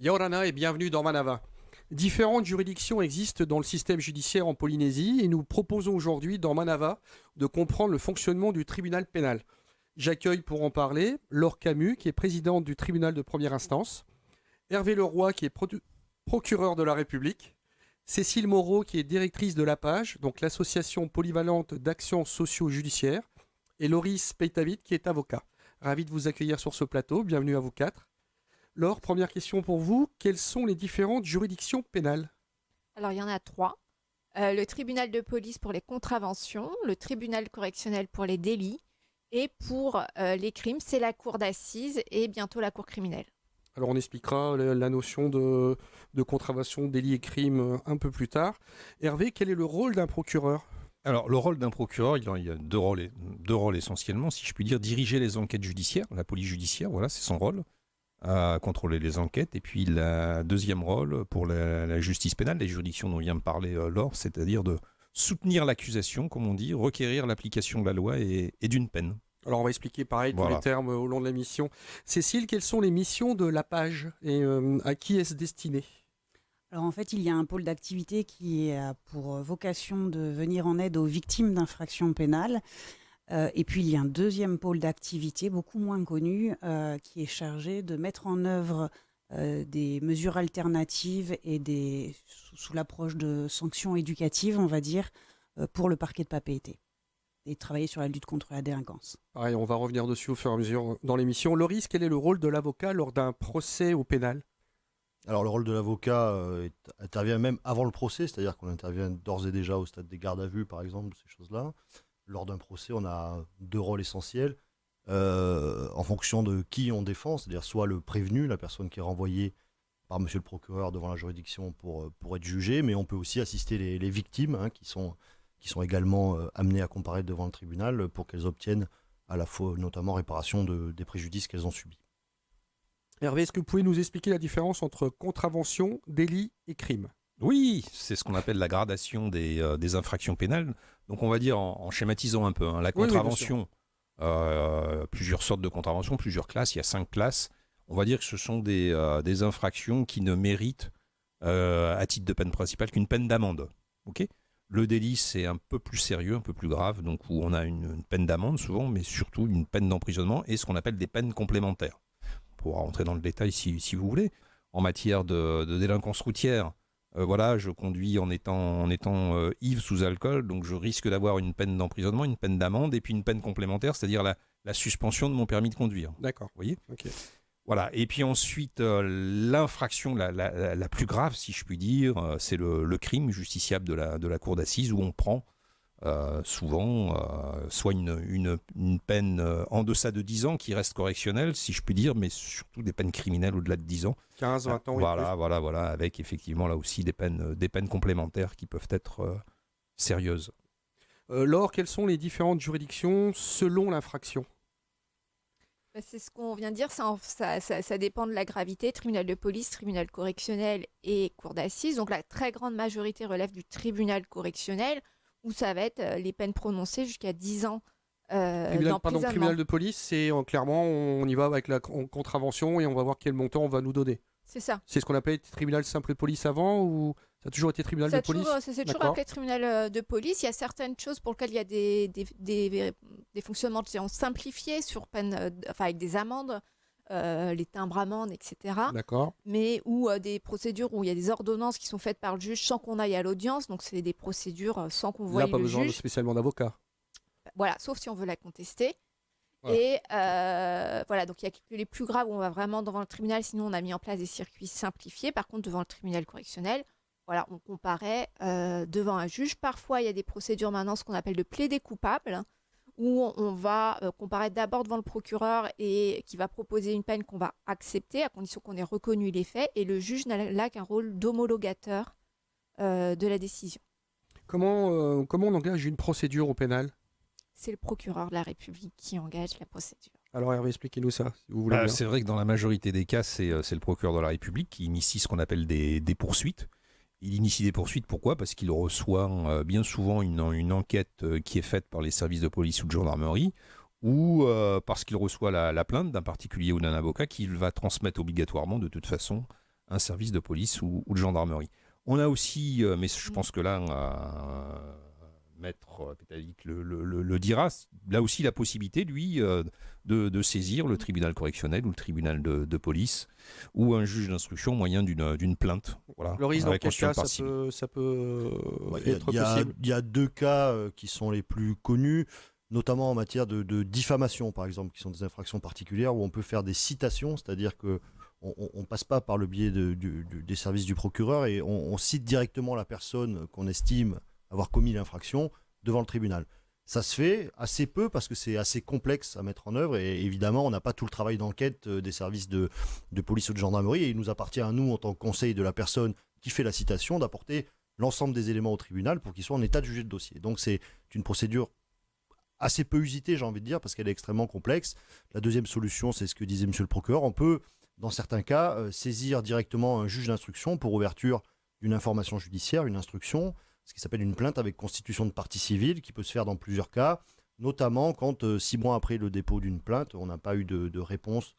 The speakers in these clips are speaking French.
Yorana et bienvenue dans Manava. Différentes juridictions existent dans le système judiciaire en Polynésie et nous proposons aujourd'hui dans Manava de comprendre le fonctionnement du tribunal pénal. J'accueille pour en parler Laure Camus qui est présidente du tribunal de première instance, Hervé Leroy qui est procureur de la République, Cécile Moreau qui est directrice de l'APAGE, donc l'association polyvalente d'action socio-judiciaire, et Loris Peitavit qui est avocat. Ravi de vous accueillir sur ce plateau, bienvenue à vous quatre. Laure, première question pour vous, quelles sont les différentes juridictions pénales ? Alors, il y en a 3. Le tribunal de police pour les contraventions, le tribunal correctionnel pour les délits, et pour les crimes, c'est la cour d'assises et bientôt la cour criminelle. Alors on expliquera la notion de contravention, délit et crime un peu plus tard. Hervé, quel est le rôle d'un procureur ? Alors, le rôle d'un procureur, il y a deux rôles essentiellement, si je puis dire, diriger les enquêtes judiciaires, la police judiciaire, voilà, c'est son rôle, à contrôler les enquêtes, et puis le deuxième rôle pour la justice pénale, les juridictions dont vient de parler Laure, c'est-à-dire de soutenir l'accusation, comme on dit, requérir l'application de la loi et d'une peine. Alors on va expliquer pareil tous Voilà. les termes au long de la mission. Cécile, quelles sont les missions de l'APAGE et à qui est-ce destiné ? Alors en fait, il y a un pôle d'activité qui a pour vocation de venir en aide aux victimes d'infractions pénales. Et puis il y a un deuxième pôle d'activité, beaucoup moins connu, qui est chargé de mettre en œuvre des mesures alternatives et sous l'approche de sanctions éducatives, on va dire, pour le parquet de Papeete. Et travailler sur la lutte contre la délinquance. Pareil, on va revenir dessus au fur et à mesure dans l'émission. Loris, quel est le rôle de l'avocat lors d'un procès au pénal ? Alors le rôle de l'avocat intervient même avant le procès, c'est-à-dire qu'on intervient d'ores et déjà au stade des gardes à vue par exemple, ces choses-là. Lors d'un procès, on a deux rôles essentiels en fonction de qui on défend, c'est-à-dire soit le prévenu, la personne qui est renvoyée par monsieur le procureur devant la juridiction pour être jugée, mais on peut aussi assister les victimes qui sont également amenées à comparaître devant le tribunal pour qu'elles obtiennent à la fois notamment réparation des préjudices qu'elles ont subis. Hervé, est-ce que vous pouvez nous expliquer la différence entre contravention, délit et crime ? Oui, c'est ce qu'on appelle la gradation des infractions pénales. Donc on va dire, en schématisant un peu, la contravention, plusieurs sortes de contraventions, plusieurs classes, il y a 5 classes. On va dire que ce sont des infractions qui ne méritent, à titre de peine principale, qu'une peine d'amende. Okay ? Le délit, c'est un peu plus sérieux, un peu plus grave, donc où on a une peine d'amende souvent, mais surtout une peine d'emprisonnement et ce qu'on appelle des peines complémentaires. On pourra rentrer dans le détail si vous voulez. En matière de délinquance routière, je conduis en étant ivre sous alcool, donc je risque d'avoir une peine d'emprisonnement, une peine d'amende et puis une peine complémentaire, c'est-à-dire la suspension de mon permis de conduire. D'accord. Vous voyez ? Okay. Voilà. Et puis ensuite, l'infraction la plus grave, si je puis dire, c'est le crime justiciable de la cour d'assises où on prend souvent soit une peine en deçà de 10 ans qui reste correctionnelle, si je puis dire, mais surtout des peines criminelles au-delà de 10 ans. 15, 20 ans. Voilà, avec effectivement là aussi des peines complémentaires qui peuvent être sérieuses. Laure, quelles sont les différentes juridictions selon l'infraction ? C'est ce qu'on vient de dire, ça dépend de la gravité. Tribunal de police, tribunal correctionnel et cour d'assises. Donc la très grande majorité relève du tribunal correctionnel, où ça va être les peines prononcées jusqu'à 10 ans d'emprisonnement. Tribunal de police, c'est clairement, on y va avec la contravention et on va voir quel montant on va nous donner. C'est ça. C'est ce qu'on appelle tribunal simple de police avant ou ça a toujours été tribunal de police ? Ça s'est toujours appelé tribunal de police. Il y a certaines choses pour lesquelles il y a des fonctionnements simplifiés sur peine, avec des amendes, les timbres-amendes, etc. D'accord. Mais des procédures où il y a des ordonnances qui sont faites par le juge sans qu'on aille à l'audience. Donc c'est des procédures sans qu'on voie le juge. Là, pas besoin spécialement d'avocat. Voilà, sauf si on veut la contester. Voilà. Et donc il y a que les plus graves où on va vraiment devant le tribunal, sinon on a mis en place des circuits simplifiés. Par contre, devant le tribunal correctionnel, on comparaît devant un juge. Parfois, il y a des procédures maintenant, ce qu'on appelle de plaider coupable, où on va comparaître d'abord devant le procureur et qui va proposer une peine qu'on va accepter à condition qu'on ait reconnu les faits. Et le juge n'a là qu'un rôle d'homologateur de la décision. Comment on engage une procédure au pénal ? C'est le procureur de la République qui engage la procédure. Alors Hervé, expliquez-nous ça, si vous voulez bien. C'est vrai que dans la majorité des cas, c'est le procureur de la République qui initie ce qu'on appelle des poursuites. Il initie des poursuites, pourquoi ? Parce qu'il reçoit bien souvent une enquête qui est faite par les services de police ou de gendarmerie, ou parce qu'il reçoit la plainte d'un particulier ou d'un avocat qu'il va transmettre obligatoirement de toute façon un service de police ou de gendarmerie. On a aussi, mais je pense que là, Maître Pétavik le dira, là aussi la possibilité, lui, de saisir le tribunal correctionnel ou le tribunal de police ou un juge d'instruction au moyen d'une plainte. Voilà, Le risque, dans quel cas ça peut être possible? Il y a 2 cas qui sont les plus connus, notamment en matière de diffamation, par exemple, qui sont des infractions particulières où on peut faire des citations, c'est-à-dire que on passe pas par le biais des services du procureur et on cite directement la personne qu'on estime avoir commis l'infraction devant le tribunal. Ça se fait assez peu parce que c'est assez complexe à mettre en œuvre et évidemment on n'a pas tout le travail d'enquête des services de police ou de gendarmerie et il nous appartient à nous en tant que conseil de la personne qui fait la citation d'apporter l'ensemble des éléments au tribunal pour qu'il soit en état de juger le dossier. Donc c'est une procédure assez peu usitée, j'ai envie de dire, parce qu'elle est extrêmement complexe. La deuxième solution, c'est ce que disait monsieur le procureur, on peut dans certains cas saisir directement un juge d'instruction pour ouverture d'une information judiciaire, une instruction, ce qui s'appelle une plainte avec constitution de partie civile, qui peut se faire dans plusieurs cas, notamment quand 6 mois après le dépôt d'une plainte, on n'a pas eu de réponse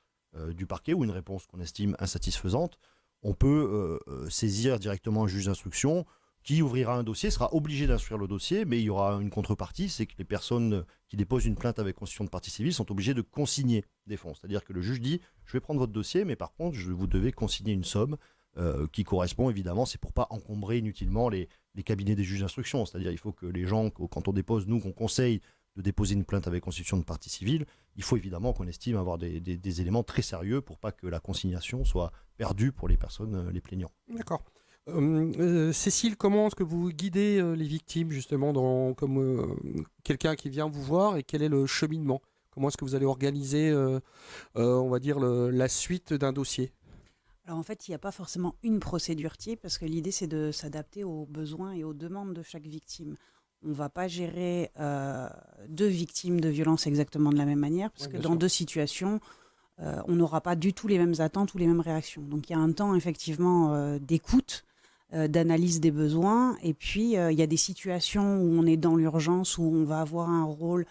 du parquet ou une réponse qu'on estime insatisfaisante. On peut saisir directement un juge d'instruction qui ouvrira un dossier, sera obligé d'instruire le dossier, mais il y aura une contrepartie, c'est que les personnes qui déposent une plainte avec constitution de partie civile sont obligées de consigner des fonds. C'est-à-dire que le juge dit « je vais prendre votre dossier, mais par contre, vous devez consigner une somme » qui correspond évidemment, c'est pour pas encombrer inutilement les cabinets des juges d'instruction. C'est-à-dire il faut que les gens, quand on dépose, nous, qu'on conseille de déposer une plainte avec constitution de partie civile, il faut évidemment qu'on estime avoir des éléments très sérieux pour pas que la consignation soit perdue pour les personnes, les plaignants. D'accord. Cécile, comment est-ce que vous guidez les victimes justement comme quelqu'un qui vient vous voir et quel est le cheminement? Comment est-ce que vous allez organiser, on va dire, la suite d'un dossier? Alors en fait, il n'y a pas forcément une procédure type parce que l'idée, c'est de s'adapter aux besoins et aux demandes de chaque victime. On ne va pas gérer 2 victimes de violence exactement de la même manière parce que dans 2 situations, on n'aura pas du tout les mêmes attentes ou les mêmes réactions. Donc il y a un temps effectivement d'écoute, d'analyse des besoins et puis il y a des situations où on est dans l'urgence, où on va avoir un rôle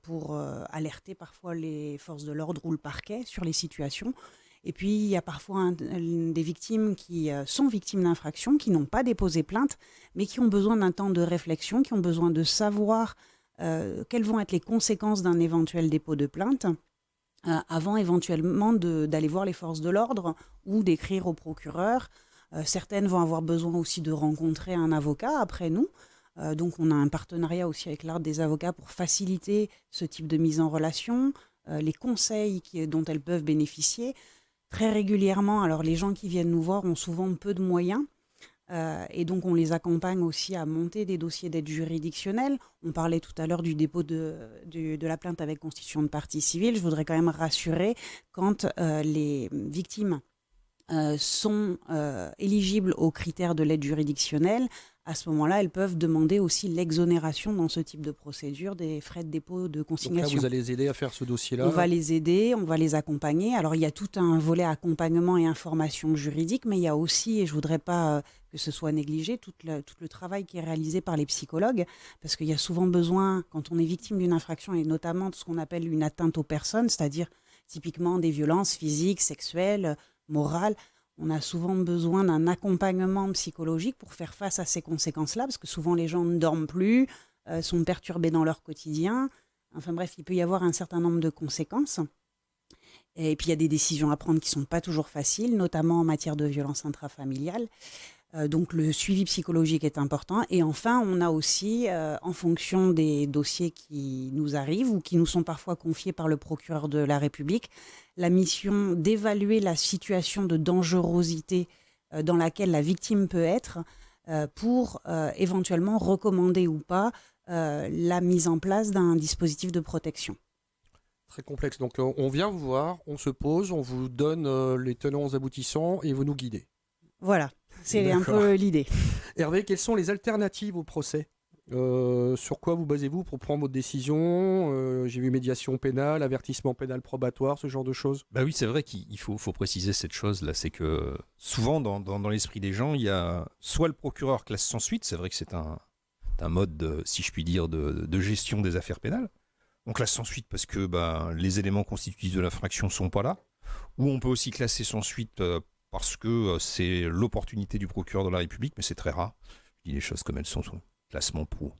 pour alerter parfois les forces de l'ordre ou le parquet sur les situations. Et puis, il y a parfois des victimes qui sont victimes d'infractions, qui n'ont pas déposé plainte, mais qui ont besoin d'un temps de réflexion, qui ont besoin de savoir quelles vont être les conséquences d'un éventuel dépôt de plainte, avant éventuellement d'aller voir les forces de l'ordre ou d'écrire au procureur. Certaines vont avoir besoin aussi de rencontrer un avocat après nous. Donc, on a un partenariat aussi avec l'Ordre des avocats pour faciliter ce type de mise en relation, les conseils dont elles peuvent bénéficier. Très régulièrement, alors les gens qui viennent nous voir ont souvent peu de moyens et donc on les accompagne aussi à monter des dossiers d'aide juridictionnelle. On parlait tout à l'heure du dépôt de la plainte avec constitution de partie civile. Je voudrais quand même rassurer, quand les victimes sont éligibles aux critères de l'aide juridictionnelle, à ce moment-là, elles peuvent demander aussi l'exonération dans ce type de procédure des frais de dépôt de consignation. Donc là, vous allez les aider à faire ce dossier-là? On va les aider, on va les accompagner. Alors, il y a tout un volet accompagnement et information juridique, mais il y a aussi, et je ne voudrais pas que ce soit négligé, tout le travail qui est réalisé par les psychologues, parce qu'il y a souvent besoin, quand on est victime d'une infraction, et notamment de ce qu'on appelle une atteinte aux personnes, c'est-à-dire typiquement des violences physiques, sexuelles, morales, on a souvent besoin d'un accompagnement psychologique pour faire face à ces conséquences-là, parce que souvent les gens ne dorment plus, sont perturbés dans leur quotidien. Enfin bref, il peut y avoir un certain nombre de conséquences. Et puis il y a des décisions à prendre qui ne sont pas toujours faciles, notamment en matière de violence intrafamiliale. Donc le suivi psychologique est important. Et enfin, on a aussi, en fonction des dossiers qui nous arrivent ou qui nous sont parfois confiés par le procureur de la République, la mission d'évaluer la situation de dangerosité dans laquelle la victime peut être pour éventuellement recommander ou pas la mise en place d'un dispositif de protection. Très complexe. Donc on vient vous voir, on se pose, on vous donne les tenants aboutissants et vous nous guidez. Voilà, c'est un peu l'idée. Hervé, quelles sont les alternatives au procès? Sur quoi vous basez-vous pour prendre votre décision? J'ai vu médiation pénale, avertissement pénal probatoire, ce genre de choses. Bah oui, c'est vrai qu'il faut préciser cette chose-là, c'est que souvent dans l'esprit des gens, il y a soit le procureur classe sans suite, c'est vrai que c'est un mode, si je puis dire, de gestion des affaires pénales. On classe sans suite parce que les éléments constitutifs de l'infraction ne sont pas là, ou on peut aussi classer sans suite parce que c'est l'opportunité du procureur de la République, mais c'est très rare. Je dis les choses comme elles sont classement pour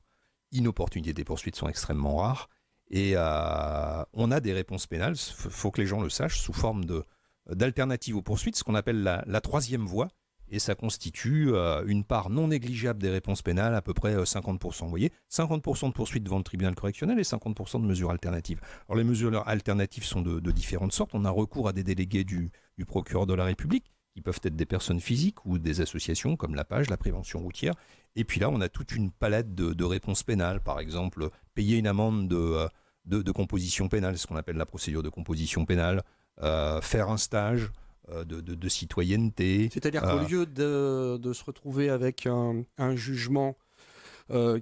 inopportunité des poursuites sont extrêmement rares. Et on a des réponses pénales, il faut que les gens le sachent, sous forme d'alternative aux poursuites, ce qu'on appelle la troisième voie. Et ça constitue une part non négligeable des réponses pénales, à peu près 50%. Vous voyez, 50% de poursuites devant le tribunal correctionnel et 50% de mesures alternatives. Alors les mesures alternatives sont de différentes sortes. On a recours à des délégués du procureur de la République, qui peuvent être des personnes physiques ou des associations comme la PAGE, la prévention routière. Et puis là, on a toute une palette de réponses pénales. Par exemple, payer une amende de composition pénale, ce qu'on appelle la procédure de composition pénale, faire un stage de citoyenneté. C'est-à-dire qu'au lieu de se retrouver avec un jugement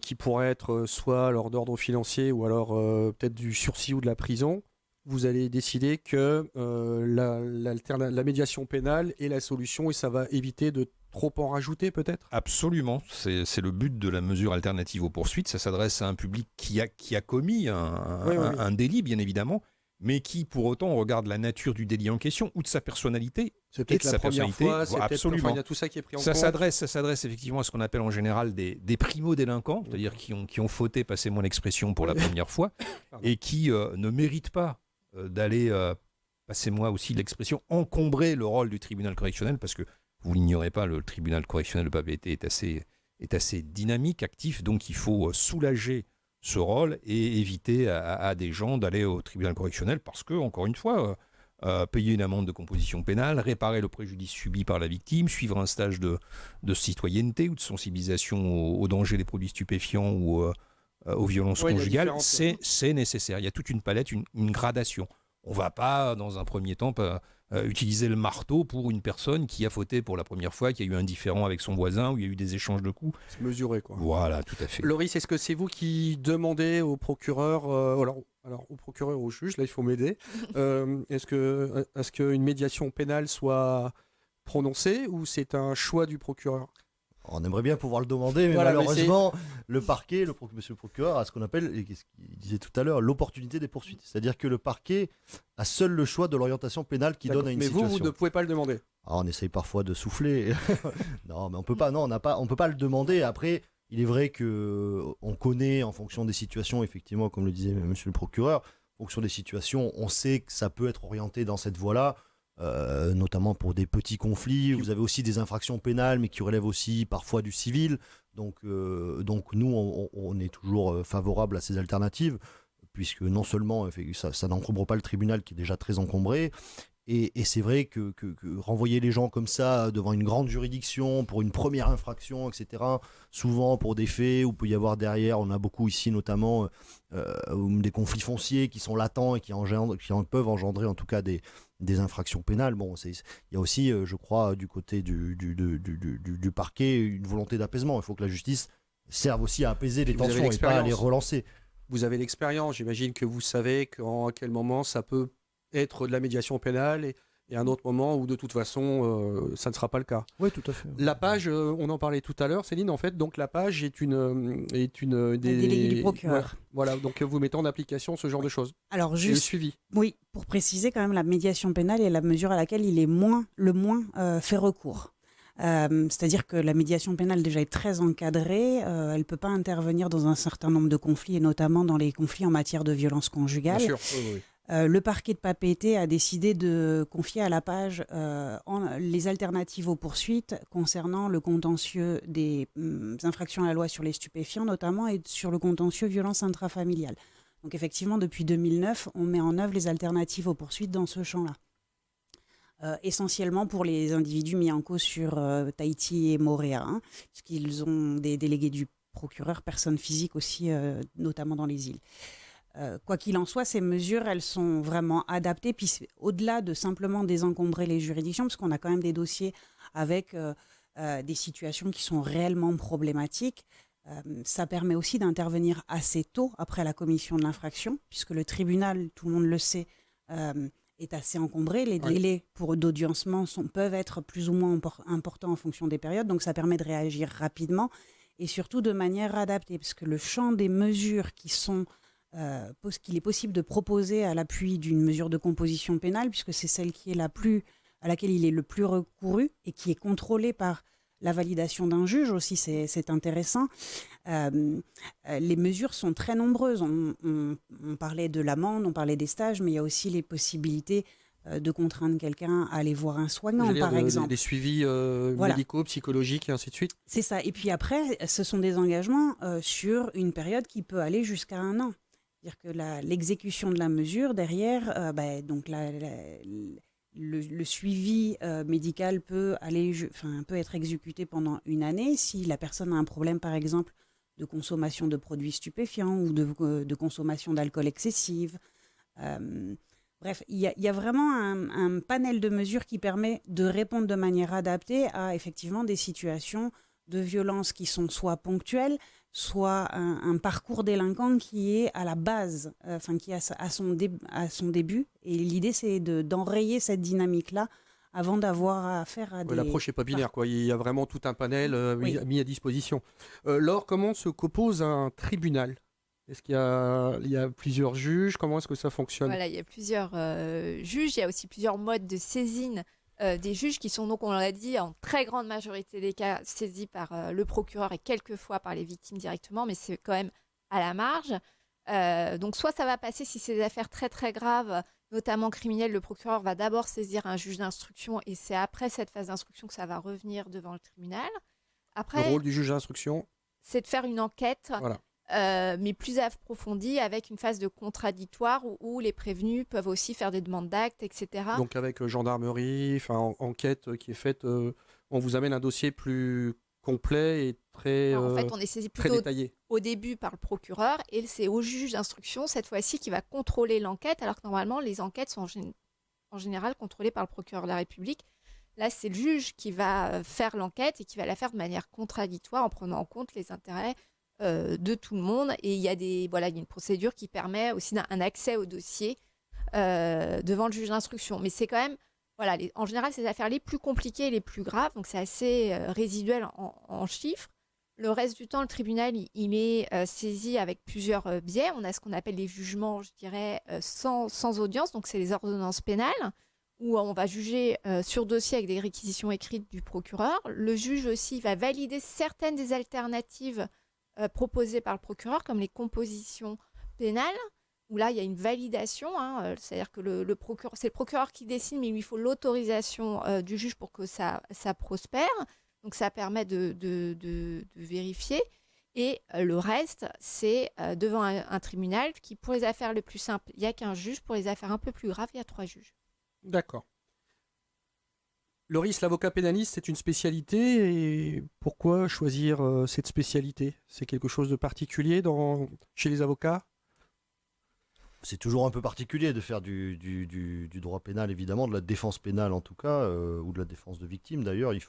qui pourrait être soit alors d'ordre financier ou alors peut-être du sursis ou de la prison, vous allez décider que la médiation pénale est la solution et ça va éviter de trop en rajouter peut-être ? Absolument, c'est le but de la mesure alternative aux poursuites. Ça s'adresse à un public qui a commis un délit, bien évidemment, mais qui pour autant regarde la nature du délit en question ou de sa personnalité. C'est peut-être la première fois, absolument. Il y a tout ça qui est pris en compte. Ça s'adresse effectivement à ce qu'on appelle en général des primo-délinquants, c'est-à-dire qui ont fauté, passez-moi l'expression, pour la première fois, et qui ne méritent pas d'aller, passez-moi aussi l'expression, encombrer le rôle du tribunal correctionnel, parce que vous l'ignorez pas, le tribunal correctionnel de Papeete est assez dynamique, actif, donc il faut soulager ce rôle et éviter à des gens d'aller au tribunal correctionnel parce que, encore une fois, payer une amende de composition pénale, réparer le préjudice subi par la victime, suivre un stage de citoyenneté ou de sensibilisation aux dangers des produits stupéfiants ou aux violences conjugales, c'est nécessaire. Il y a toute une palette, une gradation. On ne va pas, dans un premier temps, utiliser le marteau pour une personne qui a fauté pour la première fois, qui a eu un différend avec son voisin, où il y a eu des échanges de coups. C'est mesuré, quoi. Voilà, tout à fait. Loris, est-ce que c'est vous qui demandez au procureur, alors au procureur, au juge, là il faut m'aider, est-ce qu'une médiation pénale soit prononcée ou c'est un choix du procureur ? On aimerait bien pouvoir le demander, mais malheureusement, le parquet, monsieur le procureur, a ce qu'on appelle, et ce qu'il disait tout à l'heure, l'opportunité des poursuites. C'est-à-dire que le parquet a seul le choix de l'orientation pénale qu'il donne à une situation. Mais vous ne pouvez pas le demander. Alors, on essaye parfois de souffler. Non, mais on peut pas. Non, on peut pas le demander. Après, il est vrai que on connaît en fonction des situations, effectivement, comme le disait monsieur le procureur, en fonction des situations, on sait que ça peut être orienté dans cette voie-là. Notamment pour des petits conflits. Vous avez aussi des infractions pénales, mais qui relèvent aussi parfois du civil. Donc nous, on est toujours favorable à ces alternatives, puisque non seulement ça n'encombre pas le tribunal qui est déjà très encombré, et c'est vrai que renvoyer les gens comme ça devant une grande juridiction pour une première infraction, etc., souvent pour des faits où peut y avoir derrière, on a beaucoup ici notamment des conflits fonciers qui sont latents et qui peuvent engendrer en tout cas des infractions pénales. Bon, il y a aussi, je crois, du côté du parquet, une volonté d'apaisement. Il faut que la justice serve aussi à apaiser les tensions et pas à les relancer. Vous avez l'expérience, j'imagine que vous savez à quel moment ça peut être de la médiation pénale et un autre moment où de toute façon ça ne sera pas le cas. Oui, tout à fait. La PAGE, on en parlait tout à l'heure, Céline, en fait, donc la PAGE est une des délégués du procureur. Ouais, voilà, donc vous mettez en application ce genre de choses. Alors juste le suivi. Oui, pour préciser quand même, la médiation pénale est la mesure à laquelle il est le moins fait recours. C'est-à-dire que la médiation pénale déjà est très encadrée, elle ne peut pas intervenir dans un certain nombre de conflits, et notamment dans les conflits en matière de violence conjugale. Bien sûr, oui. Le parquet de Papeete a décidé de confier à la PAGE les alternatives aux poursuites concernant le contentieux des infractions à la loi sur les stupéfiants notamment et sur le contentieux violence intrafamiliale. Donc effectivement, depuis 2009, on met en œuvre les alternatives aux poursuites dans ce champ-là. Essentiellement pour les individus mis en cause sur Tahiti et Moorea, puisqu'ils ont des délégués du procureur, personnes physiques aussi, notamment dans les îles. Quoi qu'il en soit, ces mesures, elles sont vraiment adaptées, puis au-delà de simplement désencombrer les juridictions, parce qu'on a quand même des dossiers avec des situations qui sont réellement problématiques, ça permet aussi d'intervenir assez tôt après la commission de l'infraction, puisque le tribunal, tout le monde le sait, est assez encombré. Les délais d'audiencement peuvent être plus ou moins importants en fonction des périodes, donc ça permet de réagir rapidement et surtout de manière adaptée, parce que le champ des mesures qu'il est possible de proposer à l'appui d'une mesure de composition pénale, puisque c'est celle qui est la plus à laquelle il est le plus recouru et qui est contrôlée par la validation d'un juge aussi, c'est intéressant. Les mesures sont très nombreuses. On parlait de l'amende, on parlait des stages, mais il y a aussi les possibilités de contraindre quelqu'un à aller voir un soignant, par exemple. Des suivis médicaux, psychologiques et ainsi de suite. C'est ça. Et puis après, ce sont des engagements sur une période qui peut aller jusqu'à 1 an. C'est-à-dire que l'exécution de la mesure, derrière, donc le suivi médical peut être exécuté pendant 1 année si la personne a un problème, par exemple, de consommation de produits stupéfiants ou de consommation d'alcool excessive. Bref, il y a vraiment un panel de mesures qui permet de répondre de manière adaptée à effectivement des situations de violence qui sont soit ponctuelles, soit un parcours délinquant qui est à la base, qui est à son début. Et l'idée, c'est d'enrayer cette dynamique-là avant d'avoir affaire à des... L'approche n'est pas binaire, quoi. Il y a vraiment tout un panel mis à disposition. Laure, comment se compose un tribunal ? Est-ce qu'il y a plusieurs juges ? Comment est-ce que ça fonctionne ? Voilà, il y a plusieurs juges. Il y a aussi plusieurs modes de saisine des juges qui sont donc, on l'a dit, en très grande majorité des cas saisis par le procureur et quelquefois par les victimes directement, mais c'est quand même à la marge. Donc soit ça va passer si c'est des affaires très très graves, notamment criminelles, le procureur va d'abord saisir un juge d'instruction et c'est après cette phase d'instruction que ça va revenir devant le tribunal. Après, le rôle du juge d'instruction, c'est de faire une enquête. Voilà. Mais plus approfondie, avec une phase de contradictoire où les prévenus peuvent aussi faire des demandes d'actes, etc. Donc avec gendarmerie, enquête qui est faite, on vous amène un dossier plus complet et très, en fait, on est saisi très plutôt détaillé. au début par le procureur et c'est au juge d'instruction cette fois-ci qui va contrôler l'enquête, alors que normalement les enquêtes sont en général contrôlées par le procureur de la République. Là, c'est le juge qui va faire l'enquête et qui va la faire de manière contradictoire en prenant en compte les intérêts de tout le monde. Et il y a une procédure qui permet aussi un accès au dossier devant le juge d'instruction. Mais c'est quand même, en général, c'est les affaires les plus compliquées et les plus graves, donc c'est assez résiduel en chiffres. Le reste du temps, le tribunal, il est saisi avec plusieurs biais. On a ce qu'on appelle les jugements, je dirais, sans audience, donc c'est les ordonnances pénales, où on va juger sur dossier avec des réquisitions écrites du procureur. Le juge aussi va valider certaines des alternatives proposées par le procureur, comme les compositions pénales, où là, il y a une validation. C'est-à-dire que c'est le procureur qui décide, mais il lui faut l'autorisation du juge pour que ça prospère. Donc, ça permet de vérifier. Et le reste, c'est devant un tribunal qui, pour les affaires les plus simples, il n'y a qu'un juge. Pour les affaires un peu plus graves, il y a 3 juges. D'accord. Loris, l'avocat pénaliste, c'est une spécialité. Et pourquoi choisir cette spécialité ? C'est quelque chose de particulier chez les avocats ? C'est toujours un peu particulier de faire du droit pénal, évidemment, de la défense pénale en tout cas, ou de la défense de victimes d'ailleurs. Il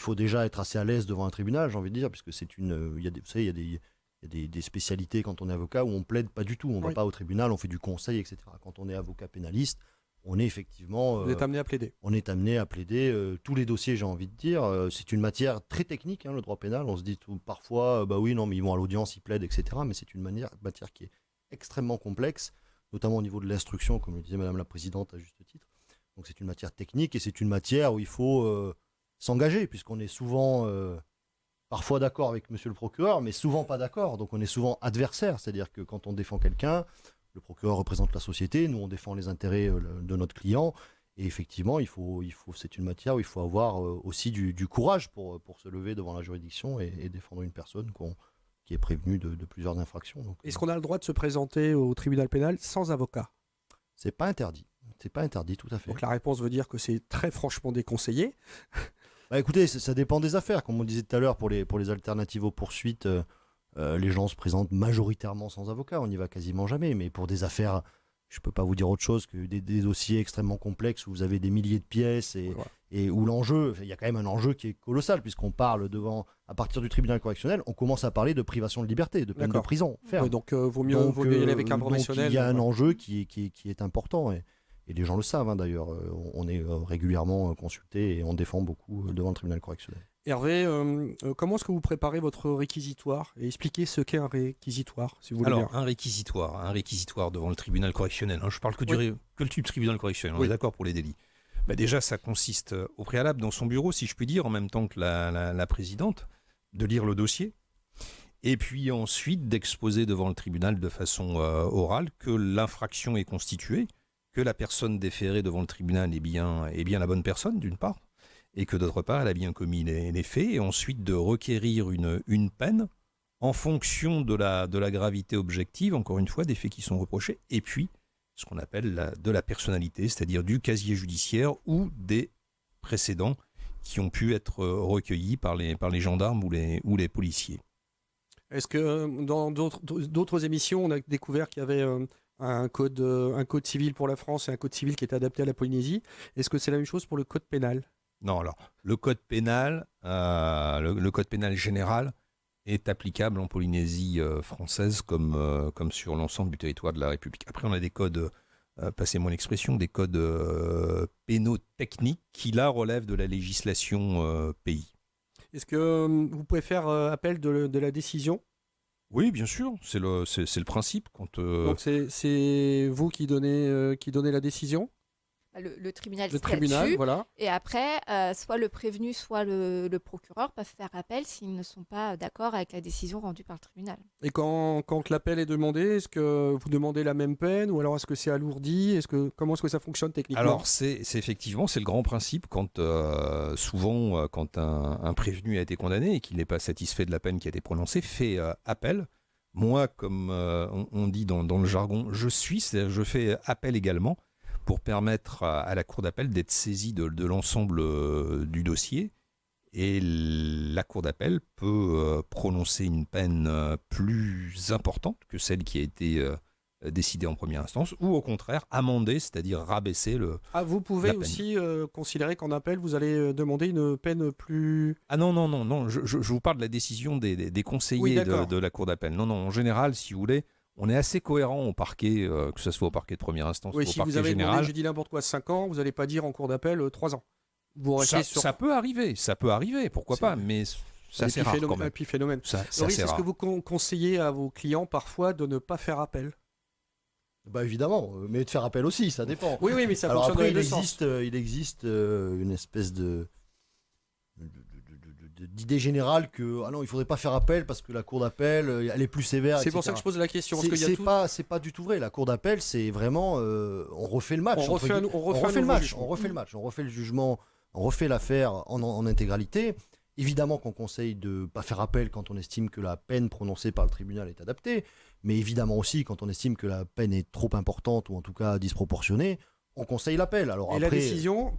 faut déjà être assez à l'aise devant un tribunal, j'ai envie de dire, puisque c'est vous savez, il y a des spécialités quand on est avocat où on plaide pas du tout. On ne va pas au tribunal, on fait du conseil, etc. Quand on est avocat pénaliste, on est effectivement... Vous êtes amené à plaider. On est amené à plaider tous les dossiers, j'ai envie de dire. C'est une matière très technique, le droit pénal. On se dit parfois, oui, non, mais ils vont à l'audience, ils plaident, etc. Mais c'est une matière qui est extrêmement complexe, notamment au niveau de l'instruction, comme le disait Madame la Présidente à juste titre. Donc c'est une matière technique et c'est une matière où il faut s'engager, puisqu'on est souvent, parfois d'accord avec Monsieur le procureur, mais souvent pas d'accord. Donc on est souvent adversaire, c'est-à-dire que quand on défend quelqu'un, le procureur représente la société, nous on défend les intérêts de notre client. Et effectivement, c'est une matière où il faut avoir aussi du courage pour se lever devant la juridiction et défendre une personne qui est prévenue de plusieurs infractions. Donc, est-ce qu'on a le droit de se présenter au tribunal pénal sans avocat ? C'est pas interdit. C'est pas interdit, tout à fait. Donc la réponse veut dire que c'est très franchement déconseillé. Écoutez, ça dépend des affaires. Comme on disait tout à l'heure, pour les alternatives aux poursuites, les gens se présentent majoritairement sans avocat. On n'y va quasiment jamais. Mais pour des affaires, je ne peux pas vous dire autre chose que des dossiers extrêmement complexes où vous avez des milliers de pièces et où l'enjeu, il y a quand même un enjeu qui est colossal, puisqu'on parle à partir du tribunal correctionnel, on commence à parler de privation de liberté, de peine de prison ferme. Oui, donc vaut mieux y aller avec un professionnel. Donc il y a un enjeu qui est important et les gens le savent d'ailleurs. On est régulièrement consulté et on défend beaucoup devant le tribunal correctionnel. Hervé, comment est-ce que vous préparez votre réquisitoire et expliquez ce qu'est un réquisitoire, si vous voulez bien. Un réquisitoire devant le tribunal correctionnel. Je parle que le tribunal correctionnel, on est d'accord pour les délits. Déjà, ça consiste au préalable dans son bureau, si je puis dire, en même temps que la présidente, de lire le dossier. Et puis ensuite d'exposer devant le tribunal de façon orale que l'infraction est constituée, que la personne déférée devant le tribunal est bien la bonne personne, d'une part, et que d'autre part, elle a bien commis les faits, et ensuite de requérir une peine en fonction de la gravité objective, encore une fois, des faits qui sont reprochés, et puis ce qu'on appelle de la personnalité, c'est-à-dire du casier judiciaire ou des précédents qui ont pu être recueillis par les gendarmes ou les policiers. Est-ce que dans d'autres émissions, on a découvert qu'il y avait un code civil pour la France et un code civil qui est adapté à la Polynésie? Est-ce que c'est la même chose pour le code pénal? Non, alors, le code pénal général est applicable en Polynésie française comme sur l'ensemble du territoire de la République. Après, on a des codes, passez-moi l'expression, des codes pénaux techniques qui, là, relèvent de la législation pays. Est-ce que vous pouvez faire appel de la décision? Oui, bien sûr, c'est le principe. Donc c'est vous qui donnez la décision? Le tribunal Le statue, tribunal, voilà. et après, soit le prévenu, soit le procureur peuvent faire appel s'ils ne sont pas d'accord avec la décision rendue par le tribunal. Et quand l'appel est demandé, est-ce que vous demandez la même peine ou alors est-ce que c'est alourdi? Comment est-ce que ça fonctionne techniquement? Alors, c'est effectivement, c'est le grand principe souvent, quand un prévenu a été condamné et qu'il n'est pas satisfait de la peine qui a été prononcée, fait appel. Moi, comme on dit dans le jargon, c'est-à-dire je fais appel également pour permettre à la cour d'appel d'être saisie de l'ensemble du dossier. Et la cour d'appel peut prononcer une peine plus importante que celle qui a été décidée en première instance, ou au contraire amender, c'est-à-dire rabaisser vous pouvez aussi considérer qu'en appel, vous allez demander une peine plus... Ah non, je vous parle de la décision des conseillers de la cour d'appel. Non, en général, si vous voulez, on est assez cohérent au parquet, que ce soit au parquet de première instance ou au parquet général. Si vous avez demandé, je dis n'importe quoi, 5 ans, vous n'allez pas dire en cour d'appel 3 ans. Ça peut arriver, pourquoi pas, mais c'est assez rare quand même. Épiphénomène. Laurie, est-ce que vous conseillez à vos clients parfois de ne pas faire appel? Évidemment, mais de faire appel aussi, ça dépend. Oui, mais ça Alors fonctionne après, dans les deux sens. il existe une espèce d'idée générale que il faudrait pas faire appel parce que la cour d'appel elle est plus sévère. C'est pour ça que je pose la question. C'est pas du tout vrai. La cour d'appel, c'est vraiment on refait le match. On refait le match. On refait le jugement, on refait l'affaire en intégralité. Évidemment qu'on conseille de ne pas faire appel quand on estime que la peine prononcée par le tribunal est adaptée, mais évidemment aussi quand on estime que la peine est trop importante ou en tout cas disproportionnée, on conseille l'appel. Alors la décision,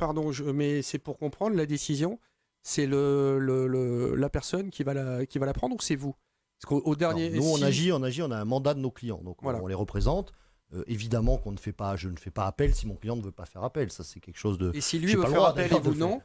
mais c'est pour comprendre, la décision, c'est la personne qui va la prendre ou c'est vous? Parce qu'au dernier, nous on agit, on a un mandat de nos clients, donc voilà. On les représente. Évidemment je ne fais pas appel si mon client ne veut pas faire appel. Ça c'est quelque chose de. Et si lui veut faire appel et vous non?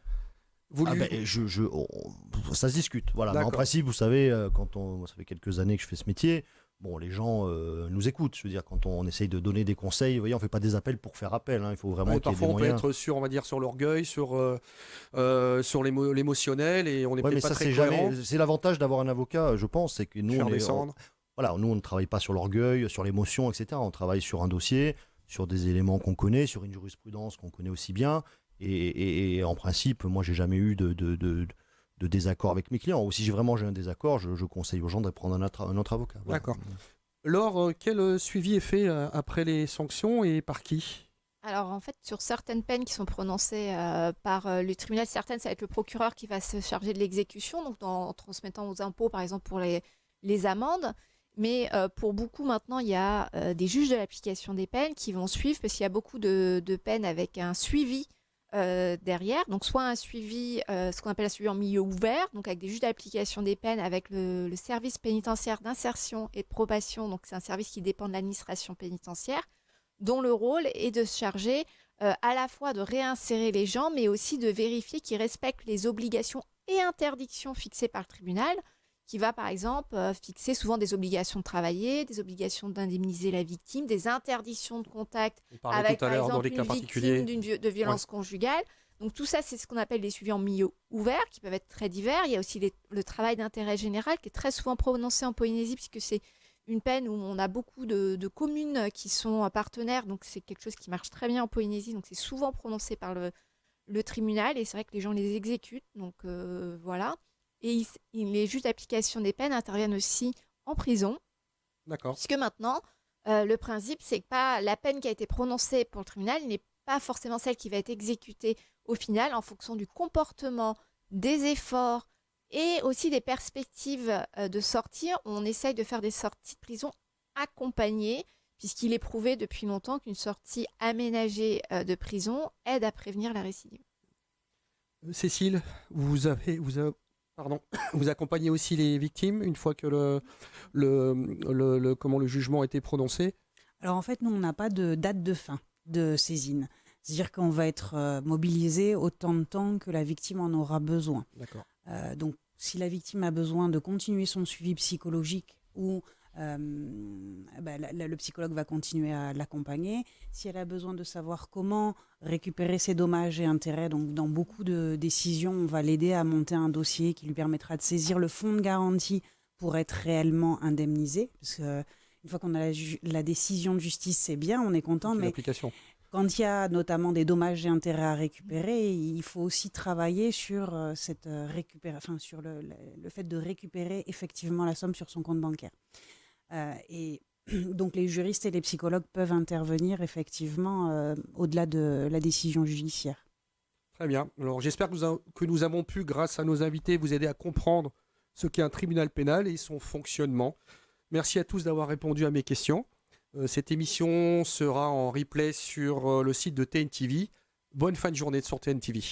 Ça se discute. Voilà. Mais en principe, vous savez, ça fait quelques années que je fais ce métier. Bon, les gens nous écoutent. Je veux dire, quand on essaye de donner des conseils, vous voyez, on fait pas des appels pour faire appel. Il faut vraiment qu'il y ait des moyens. Parfois, on peut être sur l'orgueil, sur l'émotionnel, et on n'est peut-être pas très cohérent. C'est l'avantage d'avoir un avocat, je pense, c'est que nous, nous, on ne travaille pas sur l'orgueil, sur l'émotion, etc. On travaille sur un dossier, sur des éléments qu'on connaît, sur une jurisprudence qu'on connaît aussi bien. Et en principe, moi, j'ai jamais eu de désaccord avec mes clients. Ou si j'ai un désaccord, je conseille aux gens de prendre un autre avocat. Voilà. D'accord. Laure, quel suivi est fait après les sanctions et par qui? Alors en fait, sur certaines peines qui sont prononcées par le tribunal, certaines, ça va être le procureur qui va se charger de l'exécution, donc en transmettant aux impôts, par exemple, pour les amendes. Mais pour beaucoup, maintenant, il y a des juges de l'application des peines qui vont suivre, parce qu'il y a beaucoup de peines avec un suivi derrière, donc soit un suivi, ce qu'on appelle un suivi en milieu ouvert, donc avec des juges d'application des peines, avec le service pénitentiaire d'insertion et de probation, donc c'est un service qui dépend de l'administration pénitentiaire, dont le rôle est de se charger à la fois de réinsérer les gens, mais aussi de vérifier qu'ils respectent les obligations et interdictions fixées par le tribunal, qui va par exemple fixer souvent des obligations de travailler, des obligations d'indemniser la victime, des interdictions de contact avec par exemple une victime de violence conjugale. Donc tout ça, c'est ce qu'on appelle les suivis en milieu ouvert, qui peuvent être très divers. Il y a aussi le travail d'intérêt général, qui est très souvent prononcé en Polynésie, puisque c'est une peine où on a beaucoup de communes qui sont partenaires, donc c'est quelque chose qui marche très bien en Polynésie, donc c'est souvent prononcé par le tribunal, et c'est vrai que les gens les exécutent, donc voilà. Et les juges d'application des peines interviennent aussi en prison. D'accord. Puisque maintenant, le principe, c'est que la peine qui a été prononcée pour le tribunal n'est pas forcément celle qui va être exécutée au final, en fonction du comportement, des efforts et aussi des perspectives de sortie. On essaye de faire des sorties de prison accompagnées, puisqu'il est prouvé depuis longtemps qu'une sortie aménagée de prison aide à prévenir la récidive. Cécile, vous accompagnez aussi les victimes une fois que le jugement a été prononcé? Alors en fait, nous, on n'a pas de date de fin de saisine. C'est-à-dire qu'on va être mobilisé autant de temps que la victime en aura besoin. D'accord. Donc si la victime a besoin de continuer son suivi psychologique ou le psychologue va continuer à l'accompagner. Si elle a besoin de savoir comment récupérer ses dommages et intérêts, donc dans beaucoup de décisions, on va l'aider à monter un dossier qui lui permettra de saisir le fonds de garantie pour être réellement indemnisé. Parce que une fois qu'on a la décision de justice, c'est bien, on est content, mais quand il y a notamment des dommages et intérêts à récupérer, il faut aussi travailler sur cette sur le fait de récupérer effectivement la somme sur son compte bancaire. Et donc les juristes et les psychologues peuvent intervenir effectivement au-delà de la décision judiciaire. Très bien. Alors j'espère que nous avons pu, grâce à nos invités, vous aider à comprendre ce qu'est un tribunal pénal et son fonctionnement. Merci à tous d'avoir répondu à mes questions. Cette émission sera en replay sur le site de TNTV. Bonne fin de journée sur TNTV.